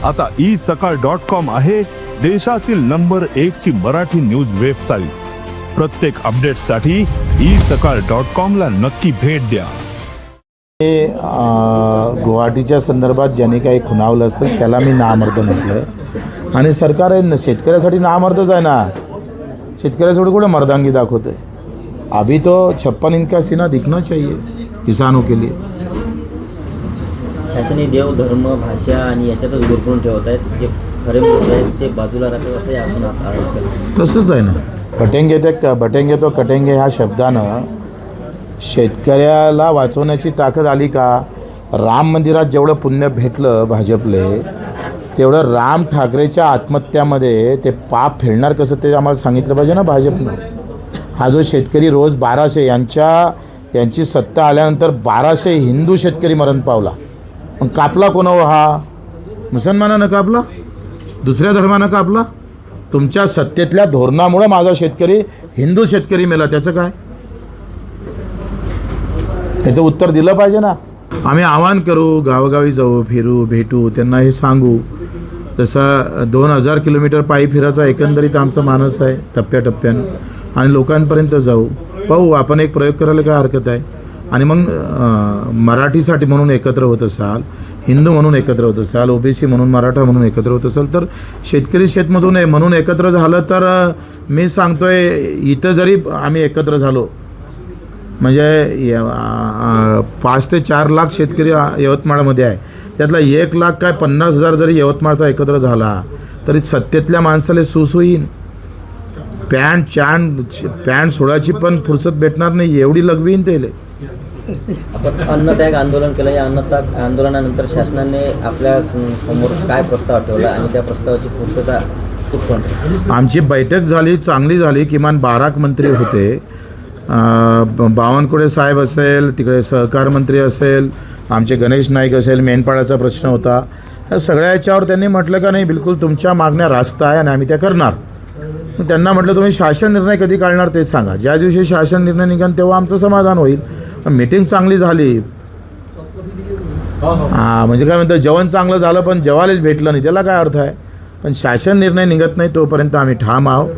आता isakal.com आहे देशातील नंबर 1 ची मराठी न्यूज वेबसाईट। प्रत्येक अपडेटसाठी isakal.com ला नक्की भेट द्या। गुवाहाटीच्या संदर्भात ज्याने काही खुणावलं असेल त्याला मी नामर्द म्हटलं आणि सरकार आहे शेतकऱ्यासाठी नामर्दच आहे ना। शेतकऱ्यासाठी कुठे मर्दांगी दाखवते? अभी तो 56 इंच का सीना दिखना चाहिए किसानों के लिए। शासनीय देव धर्म भाषा आणि याच्यातच गुरफळून ठेवत आहेत, जे खरे मुद्दे आहेत ते बाजूला राहतात असं आपण आता तसंच आहे ना। बटेंगे तो कटेंगे ह्या शब्दानं शेतकऱ्याला वाचवण्याची ताकद आली का? राम मंदिरात जेवढं पुण्य भेटलं भाजपले तेवढं राम ठाकरेच्या आत्महत्यामध्ये ते पाप फेडणार कसं ते आम्हाला सांगितलं पाहिजे ना भाजपनं। हा जो शेतकरी रोज 1200 यांची सत्ता आल्यानंतर 1200 हिंदू शेतकरी मरण पावला, मग कापला कोणावर? हा मुसलमानानं कापला, दुसऱ्या धर्मानं कापला? तुमच्या सत्तेतल्या धोरणामुळे माझा शेतकरी हिंदू शेतकरी मेला, त्याचं काय? त्याचं उत्तर दिलं पाहिजे ना। आम्ही आवाहन करू, गावोगावी जाऊ, फिरू, भेटू, त्यांना हे सांगू। जसं 2000 किलोमीटर पायी फिरायचा एकंदरीत आमचा मानस आहे टप्प्याटप्प्यानं, आणि लोकांपर्यंत जाऊ, पाहू। आपण एक प्रयोग करायला काय हरकत आहे? आणि मग मराठीसाठी म्हणून एकत्र होत असाल, हिंदू म्हणून एकत्र होत असाल, ओबीसी म्हणून, मराठा म्हणून एकत्र होत असाल, तर शेतकरी शेतमजूर म्हणून एकत्र झालं तर मी सांगतोय इथं जरी आम्ही एकत्र झालो म्हणजे 5 ते 4 लाख शेतकरी यवतमाळमध्ये आहे, त्यातला 1 लाख काय 50,000 जरी यवतमाळचा एकत्र झाला तरी सत्तेतल्या माणसाला सुसू येईन। पॅन्ट सोडायची पण फुरसत भेटणार नाही, एवढी लगवीन त्याला। आपण अन्नत्याग आंदोलन केलं, या अन्नत्याग आंदोलनानंतर शासनाने आपल्या समोर काय प्रस्ताव ठेवला आणि त्या प्रस्तावाची पूर्तता कुठपर्यंत? आमची बैठक झाली, चांगली झाली। किमान 12 मंत्री होते, बावनकुळे साहेब असेल, तिकडे सहकार मंत्री असेल, आमचे गणेश नाईक असेल, मेंढपाळाचा प्रश्न होता, ह्या सगळ्या याच्यावर त्यांनी म्हटलं का नाही बिलकुल तुमच्या मागण्या रास्त आहे आणि आम्ही त्या करणार। मग त्यांना म्हटलं तुम्ही शासन निर्णय कधी काढणार ते सांगा, ज्या दिवशी शासन निर्णय निघाल तेव्हा आमचं समाधान होईल। मीटिंग चांगली झाली, म्हणजे काय म्हणतं जेवण चांगलं झालं पण जेवायलाच भेटलं नाही, त्याला काय अर्थ आहे? पण शासन निर्णय निघत नाही तोपर्यंत आम्ही ठाम आहोत।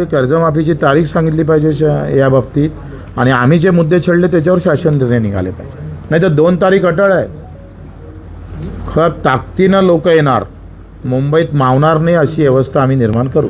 कर्जमाफीची तारीख सांगितली पाहिजे या बाबतीत, आणि आम्ही जे मुद्दे छेडले त्याच्यावर शासन निर्णय निघाले पाहिजे, नाही तर 2 तारीख अटळ आहे। खत ताकदीनं लोक येणार, मुंबईत मावणार नाही अशी व्यवस्था आम्ही निर्माण करू।